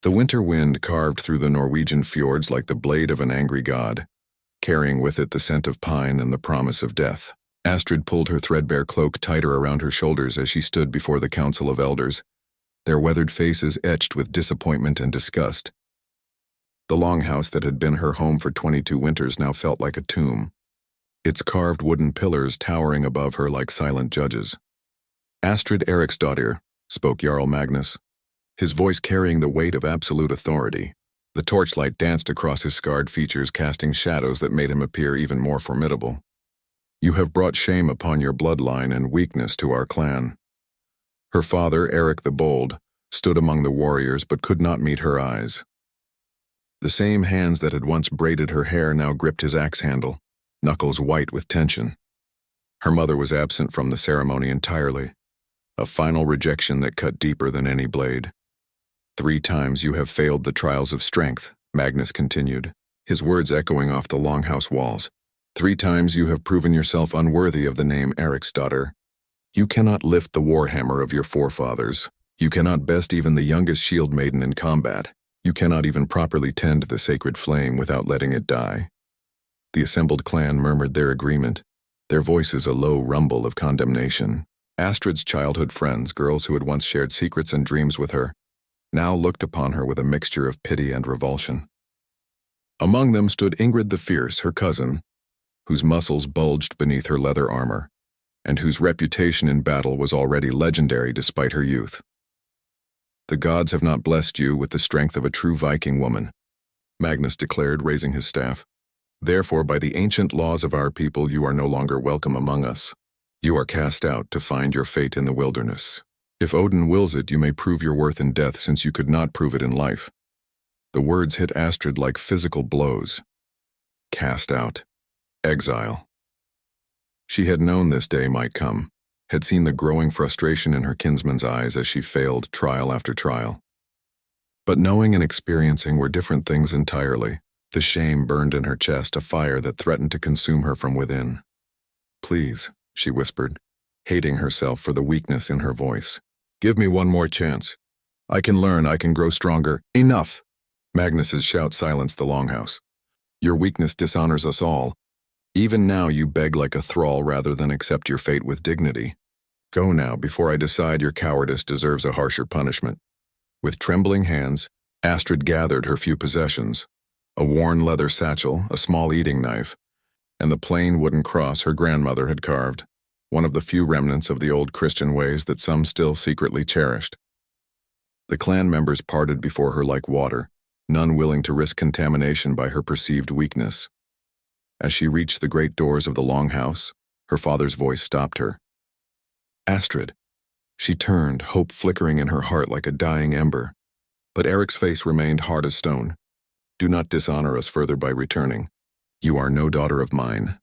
The winter wind carved through the Norwegian fjords like the blade of an angry god, carrying with it the scent of pine and the promise of death. Astrid pulled her threadbare cloak tighter around her shoulders as she stood before the council of elders, their weathered faces etched with disappointment and disgust. The longhouse that had been her home for 22 winters now felt like a tomb, its carved wooden pillars towering above her like silent judges. "Astrid Eriksdottir," spoke Jarl Magnus, his voice carrying the weight of absolute authority. The torchlight danced across his scarred features, casting shadows that made him appear even more formidable. "You have brought shame upon your bloodline and weakness to our clan." Her father, Eric the Bold, stood among the warriors but could not meet her eyes. The same hands that had once braided her hair now gripped his axe handle, knuckles white with tension. Her mother was absent from the ceremony entirely, a final rejection that cut deeper than any blade. "3 times you have failed the trials of strength," Magnus continued, his words echoing off the longhouse walls. "3 times you have proven yourself unworthy of the name Eriksdottir. You cannot lift the warhammer of your forefathers. You cannot best even the youngest shield maiden in combat. You cannot even properly tend the sacred flame without letting it die." The assembled clan murmured their agreement, their voices a low rumble of condemnation. Astrid's childhood friends, girls who had once shared secrets and dreams with her, now looked upon her with a mixture of pity and revulsion. Among them stood Ingrid the Fierce, her cousin, whose muscles bulged beneath her leather armor, and whose reputation in battle was already legendary despite her youth. "The gods have not blessed you with the strength of a true Viking woman," Magnus declared, raising his staff. "Therefore, by the ancient laws of our people, you are no longer welcome among us. You are cast out to find your fate in the wilderness. If Odin wills it, you may prove your worth in death, since you could not prove it in life." The words hit Astrid like physical blows. Cast out. Exile. She had known this day might come, had seen the growing frustration in her kinsman's eyes as she failed trial after trial. But knowing and experiencing were different things entirely. The shame burned in her chest, a fire that threatened to consume her from within. "Please," she whispered, hating herself for the weakness in her voice. "Give me one more chance. I can learn, I can grow stronger." "Enough!" Magnus's shout silenced the longhouse. "Your weakness dishonors us all. Even now you beg like a thrall rather than accept your fate with dignity. Go now, before I decide your cowardice deserves a harsher punishment." With trembling hands, Astrid gathered her few possessions, a worn leather satchel, a small eating knife, and the plain wooden cross her grandmother had carved, one of the few remnants of the old Christian ways that some still secretly cherished. The clan members parted before her like water, none willing to risk contamination by her perceived weakness. As she reached the great doors of the longhouse, her father's voice stopped her. "Astrid." She turned, hope flickering in her heart like a dying ember. But Eric's face remained hard as stone. "Do not dishonor us further by returning. You are no daughter of mine."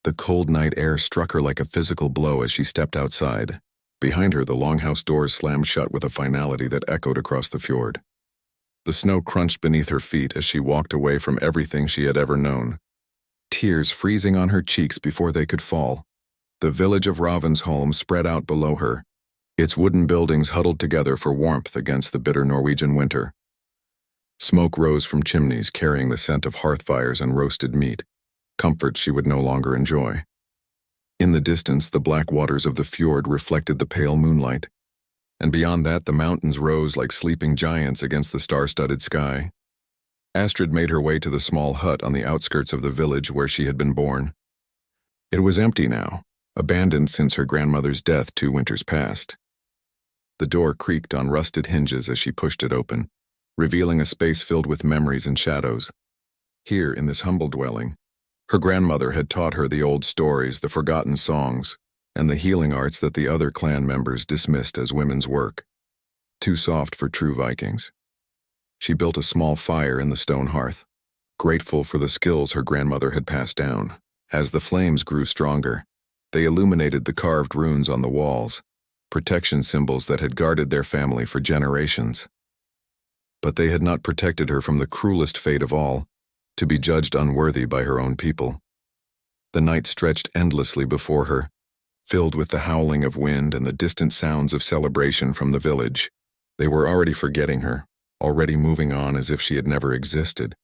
The cold night air struck her like a physical blow as she stepped outside. Behind her, the longhouse doors slammed shut with a finality that echoed across the fjord. The snow crunched beneath her feet as she walked away from everything she had ever known, tears freezing on her cheeks before they could fall. The village of Ravensholm spread out below her, its wooden buildings huddled together for warmth against the bitter Norwegian winter. Smoke rose from chimneys carrying the scent of hearth fires and roasted meat, comforts she would no longer enjoy. In the distance, the black waters of the fjord reflected the pale moonlight, and beyond that the mountains rose like sleeping giants against the star-studded sky. Astrid made her way to the small hut on the outskirts of the village where she had been born. It was empty now, abandoned since her grandmother's death 2 winters past. The door creaked on rusted hinges as she pushed it open, revealing a space filled with memories and shadows. Here, in this humble dwelling, her grandmother had taught her the old stories, the forgotten songs, and the healing arts that the other clan members dismissed as women's work. Too soft for true Vikings. She built a small fire in the stone hearth, grateful for the skills her grandmother had passed down. As the flames grew stronger, they illuminated the carved runes on the walls, protection symbols that had guarded their family for generations. But they had not protected her from the cruelest fate of all, to be judged unworthy by her own people. The night stretched endlessly before her, filled with the howling of wind and the distant sounds of celebration from the village. They were already forgetting her, already moving on as if she had never existed.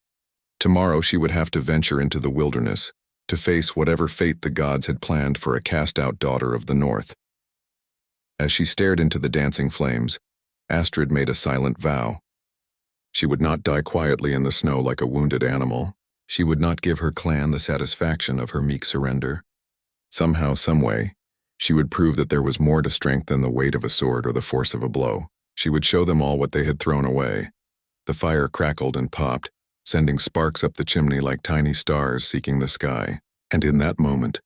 Tomorrow she would have to venture into the wilderness, to face whatever fate the gods had planned for a cast-out daughter of the North. As she stared into the dancing flames, Astrid made a silent vow. She would not die quietly in the snow like a wounded animal. She would not give her clan the satisfaction of her meek surrender. Somehow, someway, she would prove that there was more to strength than the weight of a sword or the force of a blow. She would show them all what they had thrown away. The fire crackled and popped, sending sparks up the chimney like tiny stars seeking the sky. And in that moment,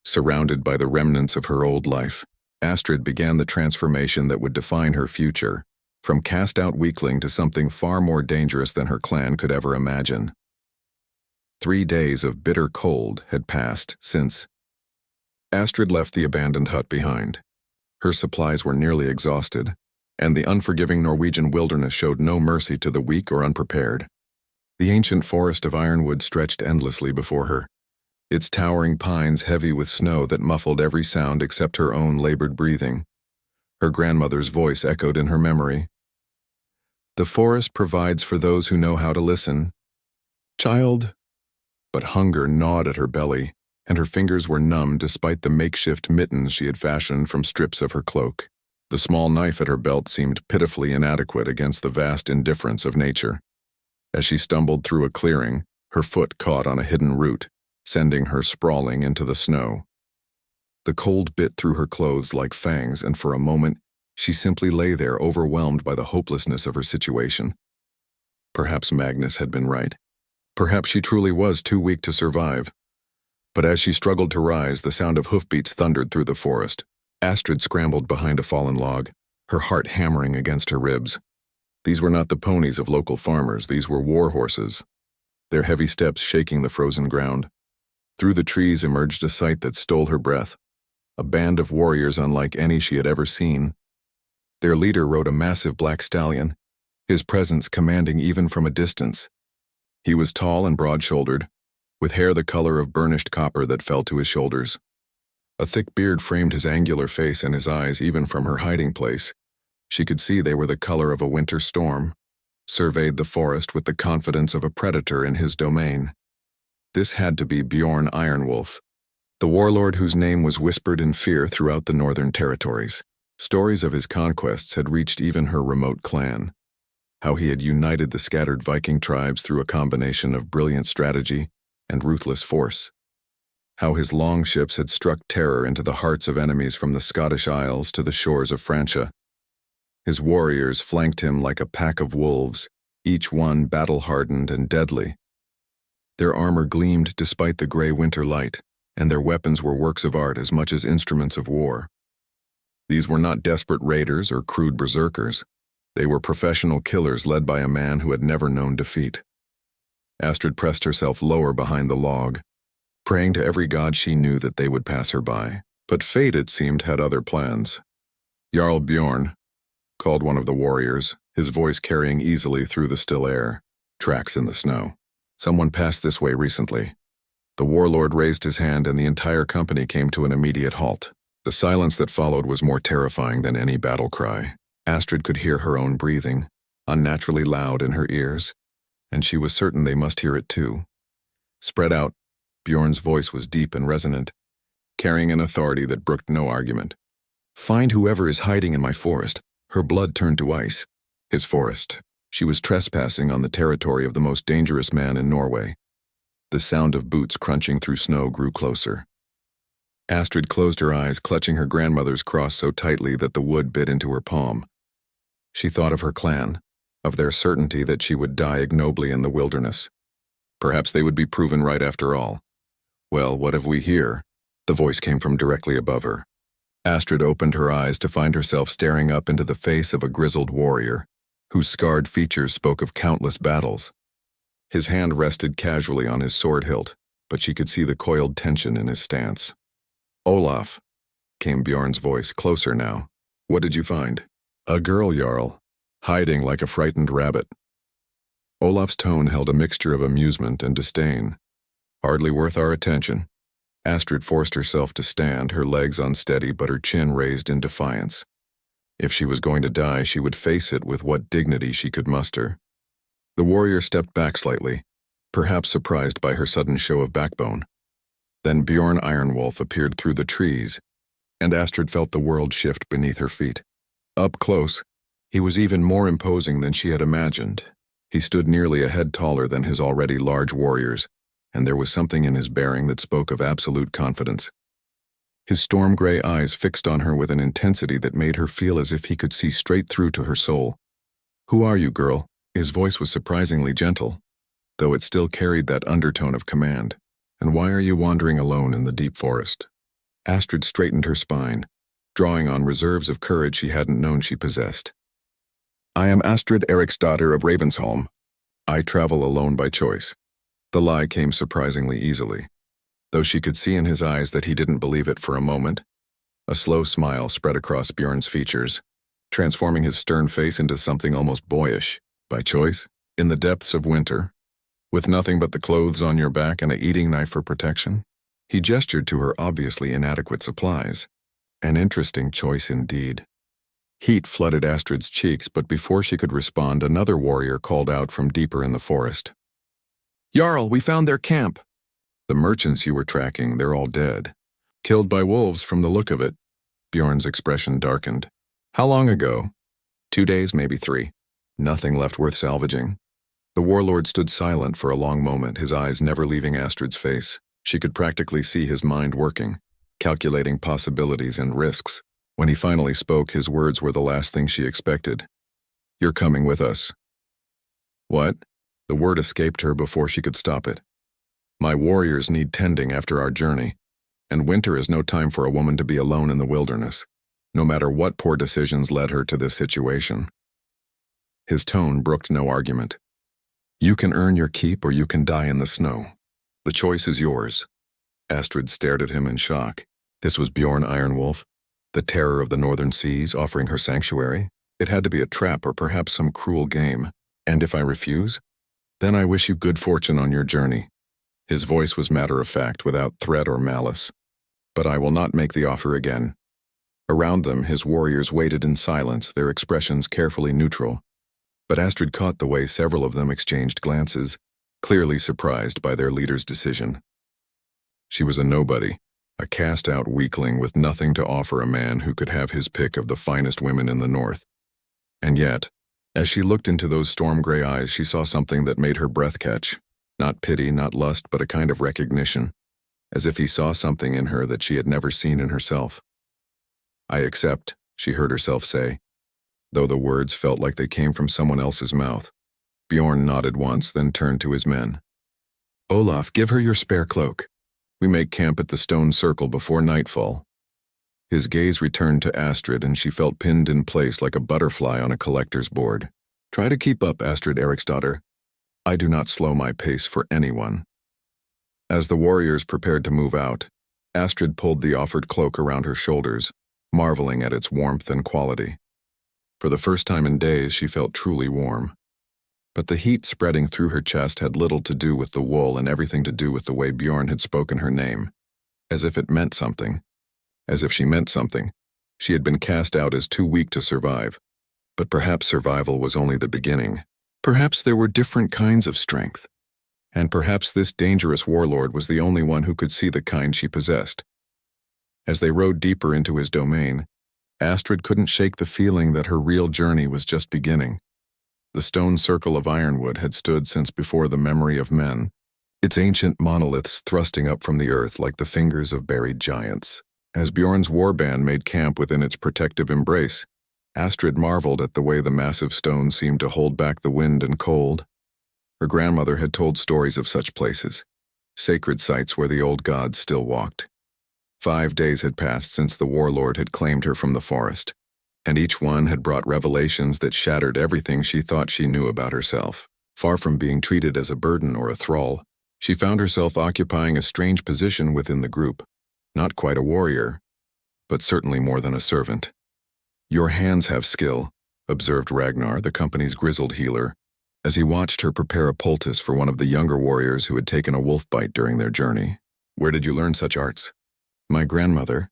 surrounded by the remnants of her old life, Astrid began the transformation that would define her future, from cast-out weakling to something far more dangerous than her clan could ever imagine. 3 days of bitter cold had passed since Astrid left the abandoned hut behind. Her supplies were nearly exhausted, and the unforgiving Norwegian wilderness showed no mercy to the weak or unprepared. The ancient forest of ironwood stretched endlessly before her, its towering pines heavy with snow that muffled every sound except her own labored breathing. Her grandmother's voice echoed in her memory. "The forest provides for those who know how to listen. Child." But hunger gnawed at her belly, and her fingers were numb despite the makeshift mittens she had fashioned from strips of her cloak. The small knife at her belt seemed pitifully inadequate against the vast indifference of nature. As she stumbled through a clearing, her foot caught on a hidden root, sending her sprawling into the snow. The cold bit through her clothes like fangs, and for a moment, she simply lay there overwhelmed by the hopelessness of her situation. Perhaps Magnus had been right. Perhaps she truly was too weak to survive. But as she struggled to rise, the sound of hoofbeats thundered through the forest. Astrid scrambled behind a fallen log, her heart hammering against her ribs. These were not the ponies of local farmers, these were war horses, their heavy steps shaking the frozen ground. Through the trees emerged a sight that stole her breath, a band of warriors unlike any she had ever seen. Their leader rode a massive black stallion, his presence commanding even from a distance. He was tall and broad-shouldered, with hair the color of burnished copper that fell to his shoulders. A thick beard framed his angular face, and his eyes, even from her hiding place, she could see they were the color of a winter storm, surveyed the forest with the confidence of a predator in his domain. This had to be Bjorn Ironwolf, the warlord whose name was whispered in fear throughout the northern territories. Stories of his conquests had reached even her remote clan, how he had united the scattered Viking tribes through a combination of brilliant strategy and ruthless force, how his long ships had struck terror into the hearts of enemies from the Scottish Isles to the shores of Francia. His warriors flanked him like a pack of wolves, each one battle-hardened and deadly. Their armor gleamed despite the gray winter light, and their weapons were works of art as much as instruments of war. These were not desperate raiders or crude berserkers. They were professional killers led by a man who had never known defeat. Astrid pressed herself lower behind the log, praying to every god she knew that they would pass her by. But fate, it seemed, had other plans. Jarl Bjorn called one of the warriors, his voice carrying easily through the still air. Tracks in the snow. Someone passed this way recently. The warlord raised his hand, and the entire company came to an immediate halt. The silence that followed was more terrifying than any battle cry. Astrid could hear her own breathing, unnaturally loud in her ears, and she was certain they must hear it too. Spread out, Bjorn's voice was deep and resonant, carrying an authority that brooked no argument. "Find whoever is hiding in my forest." Her blood turned to ice. His forest. She was trespassing on the territory of the most dangerous man in Norway. The sound of boots crunching through snow grew closer. Astrid closed her eyes, clutching her grandmother's cross so tightly that the wood bit into her palm. She thought of her clan, of their certainty that she would die ignobly in the wilderness. Perhaps they would be proven right after all. "Well, what have we here?" The voice came from directly above her. Astrid opened her eyes to find herself staring up into the face of a grizzled warrior, whose scarred features spoke of countless battles. His hand rested casually on his sword hilt, but she could see the coiled tension in his stance. "Olaf," came Bjorn's voice, closer now. "What did you find?" "A girl, Jarl, hiding like a frightened rabbit." Olaf's tone held a mixture of amusement and disdain. "Hardly worth our attention." Astrid forced herself to stand, her legs unsteady but her chin raised in defiance. If she was going to die, she would face it with what dignity she could muster. The warrior stepped back slightly, perhaps surprised by her sudden show of backbone. Then Bjorn Ironwolf appeared through the trees, and Astrid felt the world shift beneath her feet. Up close, he was even more imposing than she had imagined. He stood nearly a head taller than his already large warriors, and there was something in his bearing that spoke of absolute confidence. His storm-gray eyes fixed on her with an intensity that made her feel as if he could see straight through to her soul. "Who are you, girl?" His voice was surprisingly gentle, though it still carried that undertone of command. "And why are you wandering alone in the deep forest?" Astrid straightened her spine, drawing on reserves of courage she hadn't known she possessed. "I am Astrid Eriksdotter of Ravensholm. I travel alone by choice." The lie came surprisingly easily, though she could see in his eyes that he didn't believe it for a moment. A slow smile spread across Bjorn's features, transforming his stern face into something almost boyish. "By choice? In the depths of winter? With nothing but the clothes on your back and a eating knife for protection?" He gestured to her obviously inadequate supplies. An interesting choice indeed. Heat flooded Astrid's cheeks, but before she could respond, another warrior called out from deeper in the forest. "Jarl, we found their camp." "The merchants you were tracking, they're all dead. Killed by wolves from the look of it." Bjorn's expression darkened. "How long ago?" 2 days, maybe 3. Nothing left worth salvaging." The warlord stood silent for a long moment, his eyes never leaving Astrid's face. She could practically see his mind working, calculating possibilities and risks. When he finally spoke, his words were the last thing she expected. "You're coming with us." "What?" The word escaped her before she could stop it. "My warriors need tending after our journey, and winter is no time for a woman to be alone in the wilderness, no matter what poor decisions led her to this situation." His tone brooked no argument. "You can earn your keep or you can die in the snow. The choice is yours." Astrid stared at him in shock. This was Bjorn Ironwolf, the terror of the northern seas, offering her sanctuary. It had to be a trap or perhaps some cruel game. "And if I refuse? Then I wish you good fortune on your journey." His voice was matter-of-fact, without threat or malice. "But I will not make the offer again." Around them, his warriors waited in silence, their expressions carefully neutral. But Astrid caught the way several of them exchanged glances, clearly surprised by their leader's decision. She was a nobody, a cast-out weakling with nothing to offer a man who could have his pick of the finest women in the north. And yet, as she looked into those storm-gray eyes, she saw something that made her breath catch. Not pity, not lust, but a kind of recognition, as if he saw something in her that she had never seen in herself. "I accept," she heard herself say, though the words felt like they came from someone else's mouth. Bjorn nodded once, then turned to his men. "Olaf, give her your spare cloak. We make camp at the stone circle before nightfall." His gaze returned to Astrid, and she felt pinned in place like a butterfly on a collector's board. "Try to keep up, Astrid Eriksdotter. I do not slow my pace for anyone." As the warriors prepared to move out, Astrid pulled the offered cloak around her shoulders, marveling at its warmth and quality. For the first time in days, she felt truly warm. But the heat spreading through her chest had little to do with the wool and everything to do with the way Bjorn had spoken her name. As if it meant something. As if she meant something. She had been cast out as too weak to survive. But perhaps survival was only the beginning. Perhaps there were different kinds of strength. And perhaps this dangerous warlord was the only one who could see the kind she possessed. As they rode deeper into his domain, Astrid couldn't shake the feeling that her real journey was just beginning. The stone circle of ironwood had stood since before the memory of men, its ancient monoliths thrusting up from the earth like the fingers of buried giants. As Bjorn's warband made camp within its protective embrace, Astrid marveled at the way the massive stones seemed to hold back the wind and cold. Her grandmother had told stories of such places, sacred sites where the old gods still walked. 5 days had passed since the warlord had claimed her from the forest, and each one had brought revelations that shattered everything she thought she knew about herself. Far from being treated as a burden or a thrall, she found herself occupying a strange position within the group. Not quite a warrior, but certainly more than a servant. "Your hands have skill," observed Ragnar, the company's grizzled healer, as he watched her prepare a poultice for one of the younger warriors who had taken a wolf bite during their journey. "Where did you learn such arts?" "My grandmother,"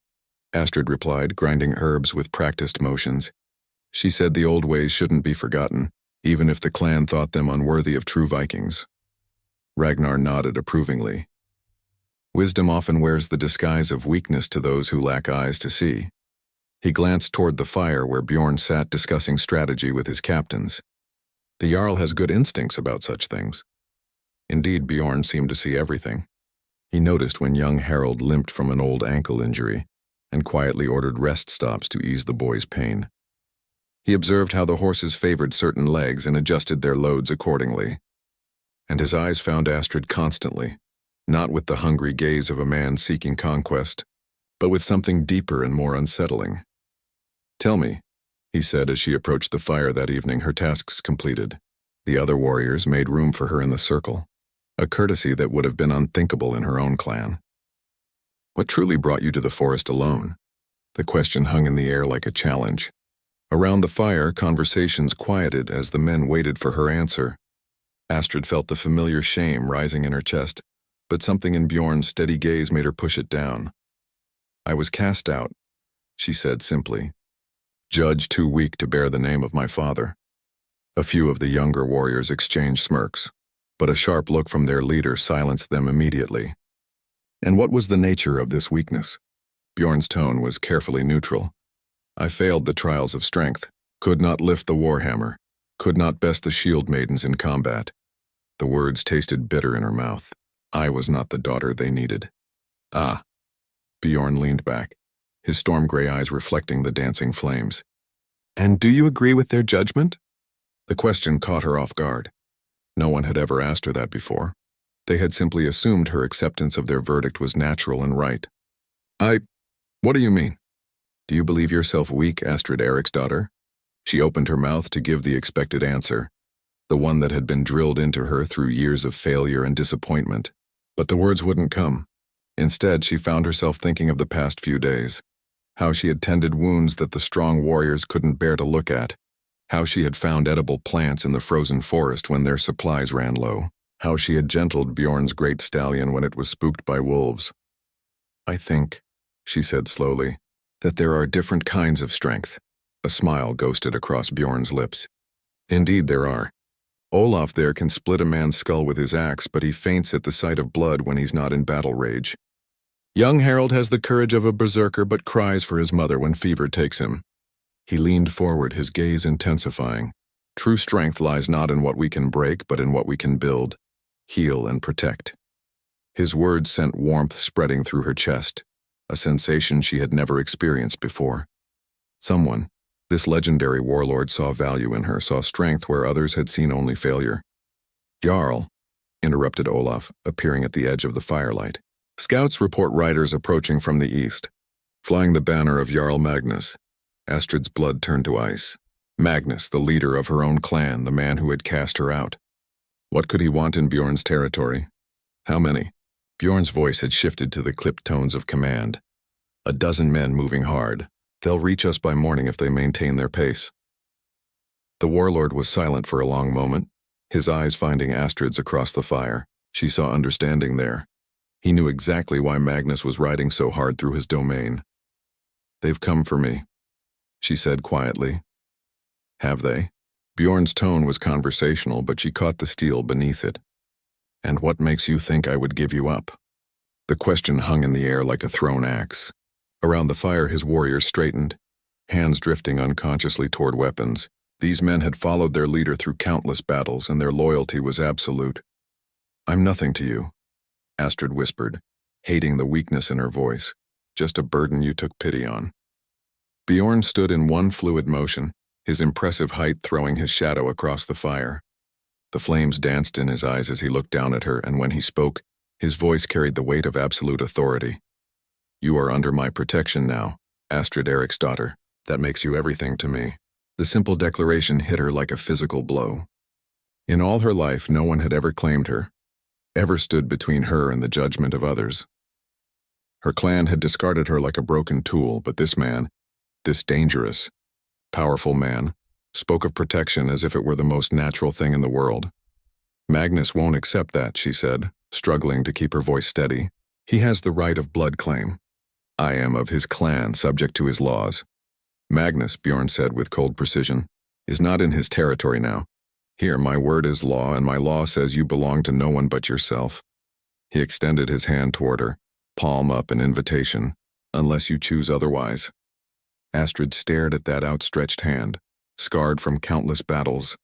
Astrid replied, grinding herbs with practiced motions. She said the old ways shouldn't be forgotten, even if the clan thought them unworthy of true Vikings. Ragnar nodded approvingly. Wisdom often wears the disguise of weakness to those who lack eyes to see. He glanced toward the fire where Bjorn sat discussing strategy with his captains. The Jarl has good instincts about such things. Indeed, Bjorn seemed to see everything. He noticed when young Harold limped from an old ankle injury and quietly ordered rest stops to ease the boy's pain. He observed how the horses favored certain legs and adjusted their loads accordingly. And his eyes found Astrid constantly, not with the hungry gaze of a man seeking conquest, but with something deeper and more unsettling. "Tell me," he said as she approached the fire that evening, her tasks completed. The other warriors made room for her in the circle, a courtesy that would have been unthinkable in her own clan. "What truly brought you to the forest alone?" The question hung in the air like a challenge. Around the fire, conversations quieted as the men waited for her answer. Astrid felt the familiar shame rising in her chest, but something in Bjorn's steady gaze made her push it down. "I was cast out," she said simply. "Judged too weak to bear the name of my father." A few of the younger warriors exchanged smirks, but a sharp look from their leader silenced them immediately. "And what was the nature of this weakness?" Bjorn's tone was carefully neutral. "I failed the trials of strength, could not lift the warhammer, could not best the shield maidens in combat." The words tasted bitter in her mouth. I was not the daughter they needed. "Ah." Bjorn leaned back, his storm-gray eyes reflecting the dancing flames. "And do you agree with their judgment?" The question caught her off guard. No one had ever asked her that before. They had simply assumed her acceptance of their verdict was natural and right. What do you mean?" "Do you believe yourself weak, Astrid Eriksdotter?" She opened her mouth to give the expected answer, the one that had been drilled into her through years of failure and disappointment. But the words wouldn't come. Instead, she found herself thinking of the past few days, how she had tended wounds that the strong warriors couldn't bear to look at, how she had found edible plants in the frozen forest when their supplies ran low, how she had gentled Bjorn's great stallion when it was spooked by wolves. "I think," she said slowly, "that there are different kinds of strength." A smile ghosted across Bjorn's lips. "Indeed there are. Olaf there can split a man's skull with his axe, but he faints at the sight of blood when he's not in battle rage. Young Harold has the courage of a berserker but cries for his mother when fever takes him." He leaned forward, his gaze intensifying. "True strength lies not in what we can break, but in what we can build, heal, and protect." His words sent warmth spreading through her chest, a sensation she had never experienced before. Someone, this legendary warlord, saw value in her, saw strength where others had seen only failure. "Jarl," interrupted Olaf, appearing at the edge of the firelight. "Scouts report riders approaching from the east, flying the banner of Jarl Magnus." Astrid's blood turned to ice. Magnus, the leader of her own clan, the man who had cast her out. What could he want in Bjorn's territory? "How many?" Bjorn's voice had shifted to the clipped tones of command. "A dozen men moving hard. They'll reach us by morning if they maintain their pace." The warlord was silent for a long moment, his eyes finding Astrid's across the fire. She saw understanding there. He knew exactly why Magnus was riding so hard through his domain. "They've come for me," she said quietly. "Have they?" Bjorn's tone was conversational, but she caught the steel beneath it. "And what makes you think I would give you up?" The question hung in the air like a thrown axe. Around the fire his warriors straightened, hands drifting unconsciously toward weapons. These men had followed their leader through countless battles, and their loyalty was absolute. "I'm nothing to you," Astrid whispered, hating the weakness in her voice. "Just a burden you took pity on." Bjorn stood in one fluid motion, his impressive height throwing his shadow across the fire. The flames danced in his eyes as he looked down at her, and when he spoke, his voice carried the weight of absolute authority. "You are under my protection now, Astrid Eriksdotter. That makes you everything to me." The simple declaration hit her like a physical blow. In all her life, no one had ever claimed her, ever stood between her and the judgment of others. Her clan had discarded her like a broken tool, but this man, this dangerous, powerful man, spoke of protection as if it were the most natural thing in the world. "Magnus won't accept that," she said, struggling to keep her voice steady. "He has the right of blood claim. I am of his clan, subject to his laws. Magnus, Bjorn said with cold precision, is not in his territory now. Here, my word is law, and my law says you belong to no one but yourself. He extended his hand toward her, palm up in invitation, unless you choose otherwise. Astrid stared at that outstretched hand, scarred from countless battles,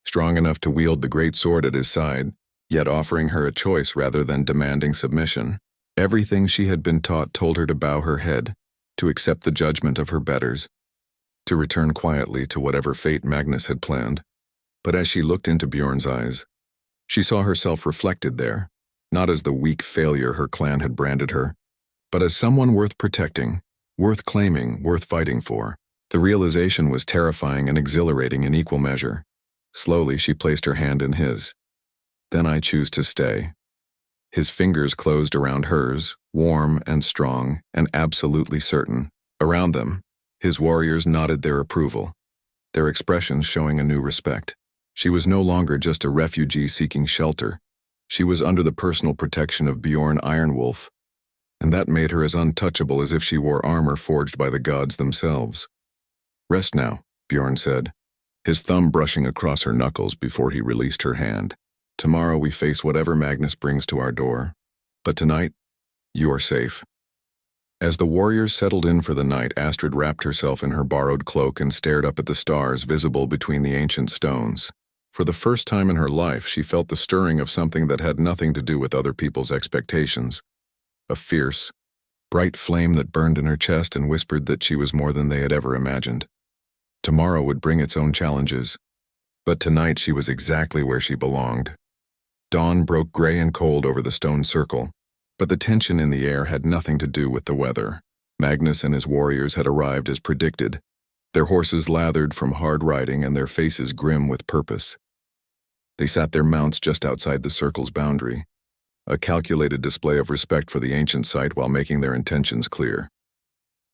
strong enough to wield the great sword at his side, yet offering her a choice rather than demanding submission. Everything she had been taught told her to bow her head, to accept the judgment of her betters, to return quietly to whatever fate Magnus had planned. But as she looked into Bjorn's eyes, she saw herself reflected there, not as the weak failure her clan had branded her, but as someone worth protecting, worth claiming, worth fighting for. The realization was terrifying and exhilarating in equal measure. Slowly she placed her hand in his. Then I choose to stay. His fingers closed around hers, warm and strong and absolutely certain. Around them, his warriors nodded their approval, their expressions showing a new respect. She was no longer just a refugee seeking shelter. She was under the personal protection of Bjorn Ironwolf, and that made her as untouchable as if she wore armor forged by the gods themselves. Rest now, Bjorn said, his thumb brushing across her knuckles before he released her hand. Tomorrow we face whatever Magnus brings to our door, but tonight, you are safe. As the warriors settled in for the night, Astrid wrapped herself in her borrowed cloak and stared up at the stars visible between the ancient stones. For the first time in her life, she felt the stirring of something that had nothing to do with other people's expectations. A fierce, bright flame that burned in her chest and whispered that she was more than they had ever imagined. Tomorrow would bring its own challenges, but tonight she was exactly where she belonged. Dawn broke gray and cold over the stone circle, but the tension in the air had nothing to do with the weather. Magnus and his warriors had arrived as predicted, their horses lathered from hard riding and their faces grim with purpose. They sat their mounts just outside the circle's boundary, a calculated display of respect for the ancient site while making their intentions clear.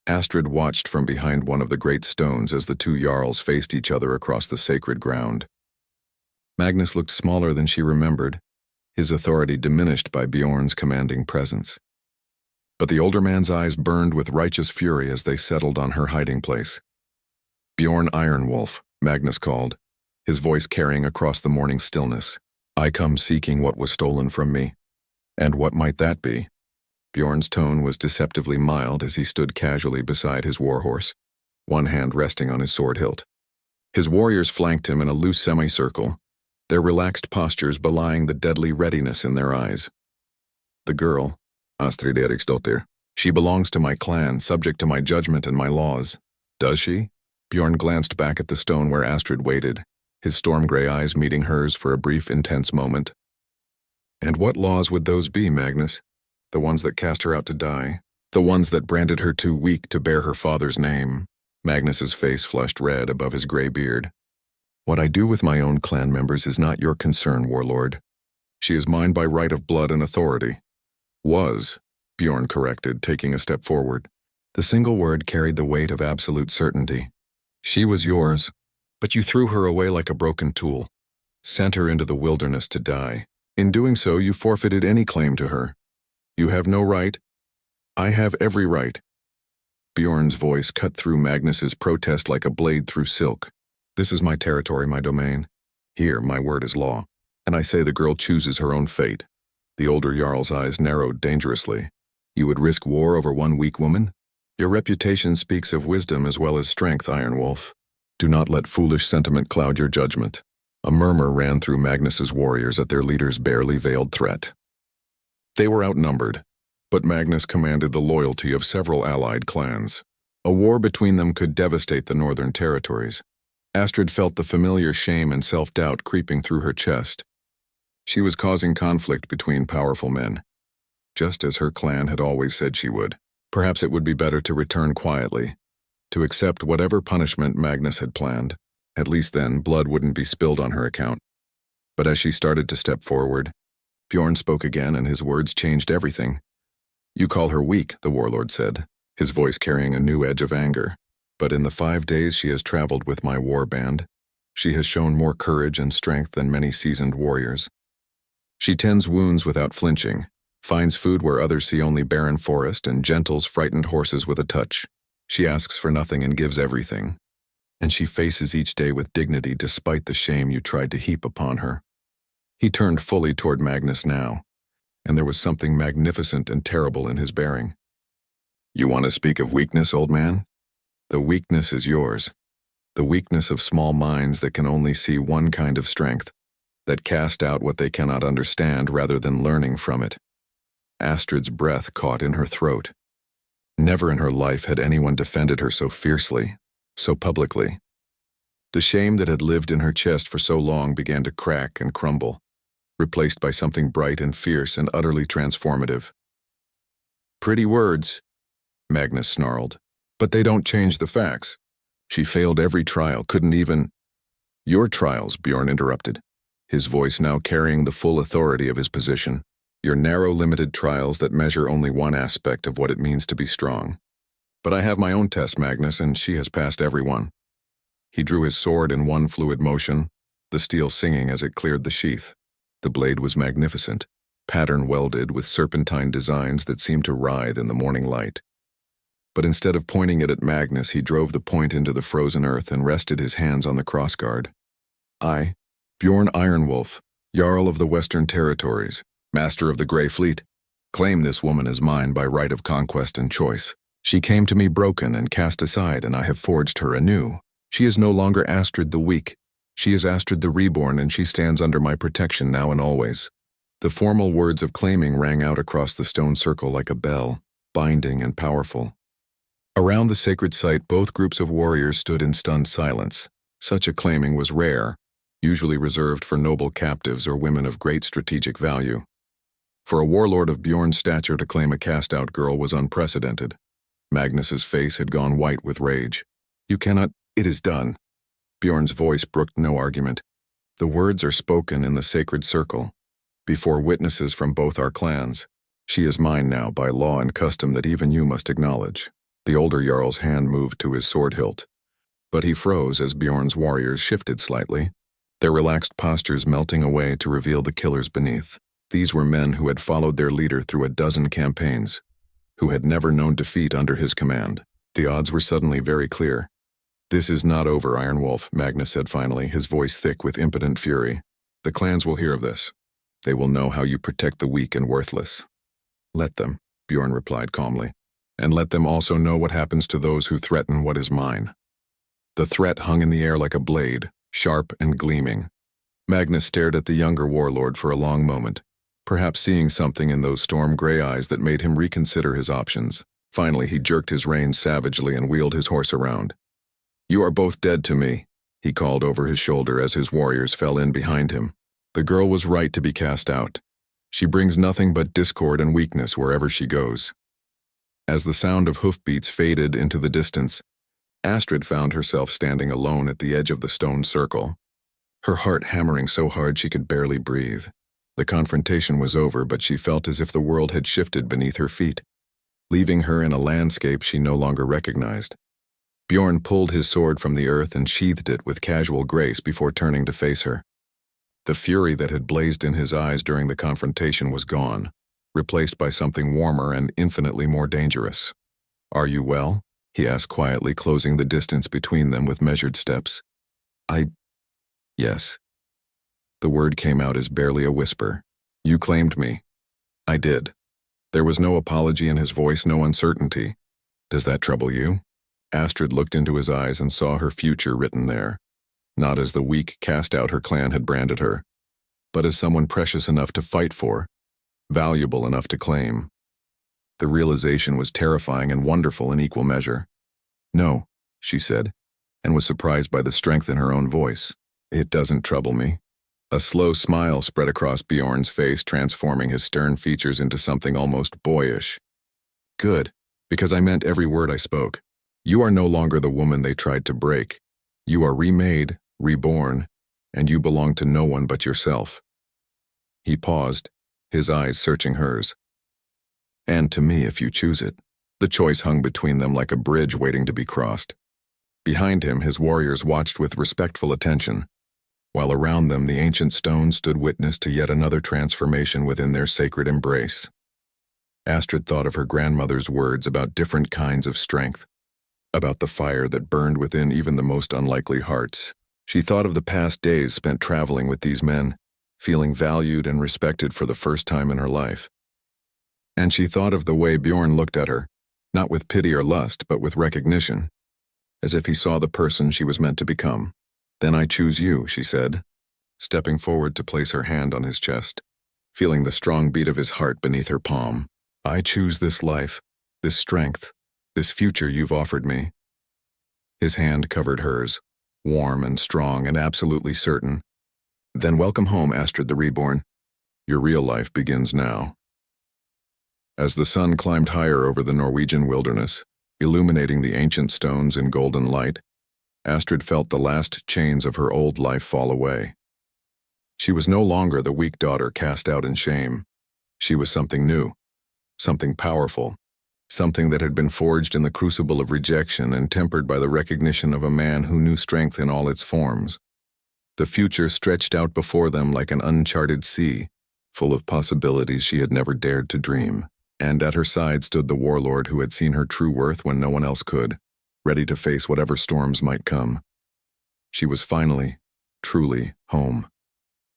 Astrid watched from behind one of the great stones as the two Jarls faced each other across the sacred ground. Magnus looked smaller than she remembered, his authority diminished by Bjorn's commanding presence. But the older man's eyes burned with righteous fury as they settled on her hiding place. Bjorn Ironwolf, Magnus called, his voice carrying across the morning stillness. I come seeking what was stolen from me. And what might that be? Bjorn's tone was deceptively mild as he stood casually beside his warhorse, one hand resting on his sword hilt. His warriors flanked him in a loose semicircle, their relaxed postures belying the deadly readiness in their eyes. The girl, Astrid Eriksdottir, she belongs to my clan, subject to my judgment and my laws. Does she? Bjorn glanced back at the stone where Astrid waited, his storm-gray eyes meeting hers for a brief, intense moment. And what laws would those be, Magnus? The ones that cast her out to die? The ones that branded her too weak to bear her father's name? Magnus's face flushed red above his gray beard. What I do with my own clan members is not your concern, Warlord. She is mine by right of blood and authority. Was, Bjorn corrected, taking a step forward. The single word carried the weight of absolute certainty. She was yours, but you threw her away like a broken tool, sent her into the wilderness to die. In doing so, you forfeited any claim to her. You have no right. I have every right. Bjorn's voice cut through Magnus's protest like a blade through silk. This is my territory, my domain. Here, my word is law, and I say the girl chooses her own fate. The older Jarl's eyes narrowed dangerously. You would risk war over one weak woman? Your reputation speaks of wisdom as well as strength, Ironwolf. Do not let foolish sentiment cloud your judgment. A murmur ran through Magnus's warriors at their leader's barely veiled threat. They were outnumbered, but Magnus commanded the loyalty of several allied clans. A war between them could devastate the northern territories. Astrid felt the familiar shame and self-doubt creeping through her chest. She was causing conflict between powerful men, just as her clan had always said she would. Perhaps it would be better to return quietly, to accept whatever punishment Magnus had planned. At least then, blood wouldn't be spilled on her account. But as she started to step forward, Bjorn spoke again and his words changed everything. You call her weak, the warlord said, his voice carrying a new edge of anger. But in the 5 days she has traveled with my war band, she has shown more courage and strength than many seasoned warriors. She tends wounds without flinching, finds food where others see only barren forest, and gentles frightened horses with a touch. She asks for nothing and gives everything. And she faces each day with dignity despite the shame you tried to heap upon her. He turned fully toward Magnus now, and there was something magnificent and terrible in his bearing. You want to speak of weakness, old man? The weakness is yours. The weakness of small minds that can only see one kind of strength, that cast out what they cannot understand rather than learning from it. Astrid's breath caught in her throat. Never in her life had anyone defended her so fiercely, so publicly. The shame that had lived in her chest for so long began to crack and crumble, replaced by something bright and fierce and utterly transformative. Pretty words, Magnus snarled, but they don't change the facts. She failed every trial, couldn't even— Your trials, Bjorn interrupted, his voice now carrying the full authority of his position. Your narrow, limited trials that measure only one aspect of what it means to be strong. But I have my own test, Magnus, and she has passed every one. He drew his sword in one fluid motion, the steel singing as it cleared the sheath. The blade was magnificent, pattern-welded with serpentine designs that seemed to writhe in the morning light. But instead of pointing it at Magnus, he drove the point into the frozen earth and rested his hands on the crossguard. I, Bjorn Ironwolf, Jarl of the Western Territories, Master of the Grey Fleet, claim this woman as mine by right of conquest and choice. She came to me broken and cast aside, and I have forged her anew. She is no longer Astrid the Weak. She is Astrid the Reborn, and she stands under my protection now and always. The formal words of claiming rang out across the stone circle like a bell, binding and powerful. Around the sacred site, both groups of warriors stood in stunned silence. Such a claiming was rare, usually reserved for noble captives or women of great strategic value. For a warlord of Bjorn's stature to claim a cast-out girl was unprecedented. Magnus's face had gone white with rage. You cannot— It is done. Bjorn's voice brooked no argument. The words are spoken in the sacred circle, before witnesses from both our clans. She is mine now by law and custom that even you must acknowledge. The older Jarl's hand moved to his sword hilt, but he froze as Bjorn's warriors shifted slightly, their relaxed postures melting away to reveal the killers beneath. These were men who had followed their leader through a dozen campaigns, who had never known defeat under his command. The odds were suddenly very clear. This is not over, Ironwolf, Magnus said finally, his voice thick with impotent fury. The clans will hear of this. They will know how you protect the weak and worthless. Let them, Bjorn replied calmly, and let them also know what happens to those who threaten what is mine. The threat hung in the air like a blade, sharp and gleaming. Magnus stared at the younger warlord for a long moment, perhaps seeing something in those storm-gray eyes that made him reconsider his options. Finally, he jerked his reins savagely and wheeled his horse around. You are both dead to me, he called over his shoulder as his warriors fell in behind him. The girl was right to be cast out. She brings nothing but discord and weakness wherever she goes. As the sound of hoofbeats faded into the distance, Astrid found herself standing alone at the edge of the stone circle, her heart hammering so hard she could barely breathe. The confrontation was over, but she felt as if the world had shifted beneath her feet, leaving her in a landscape she no longer recognized. Bjorn pulled his sword from the earth and sheathed it with casual grace before turning to face her. The fury that had blazed in his eyes during the confrontation was gone, replaced by something warmer and infinitely more dangerous. Are you well? He asked quietly, closing the distance between them with measured steps. Yes. The word came out as barely a whisper. You claimed me. I did. There was no apology in his voice, no uncertainty. Does that trouble you? Astrid looked into his eyes and saw her future written there, not as the weak cast out her clan had branded her, but as someone precious enough to fight for, valuable enough to claim. The realization was terrifying and wonderful in equal measure. No, she said, and was surprised by the strength in her own voice. It doesn't trouble me. A slow smile spread across Bjorn's face, transforming his stern features into something almost boyish. Good, because I meant every word I spoke. You are no longer the woman they tried to break. You are remade, reborn, and you belong to no one but yourself. He paused, his eyes searching hers. And to me if you choose it. The choice hung between them like a bridge waiting to be crossed. Behind him, his warriors watched with respectful attention, while around them the ancient stones stood witness to yet another transformation within their sacred embrace. Astrid thought of her grandmother's words about different kinds of strength. about the fire that burned within even the most unlikely hearts. She thought of the past days spent traveling with these men, feeling valued and respected for the first time in her life. And she thought of the way Bjorn looked at her, not with pity or lust, but with recognition, as if he saw the person she was meant to become. "Then I choose you," she said, stepping forward to place her hand on his chest, feeling the strong beat of his heart beneath her palm. "I choose this life, this strength, this future you've offered me." His hand covered hers, warm and strong and absolutely certain. "Then welcome home, Astrid the Reborn. Your real life begins now." As the sun climbed higher over the Norwegian wilderness, illuminating the ancient stones in golden light, Astrid felt the last chains of her old life fall away. She was no longer the weak daughter cast out in shame. She was something new, something powerful, something that had been forged in the crucible of rejection and tempered by the recognition of a man who knew strength in all its forms. The future stretched out before them like an uncharted sea, full of possibilities she had never dared to dream. And at her side stood the warlord who had seen her true worth when no one else could, ready to face whatever storms might come. She was finally, truly home.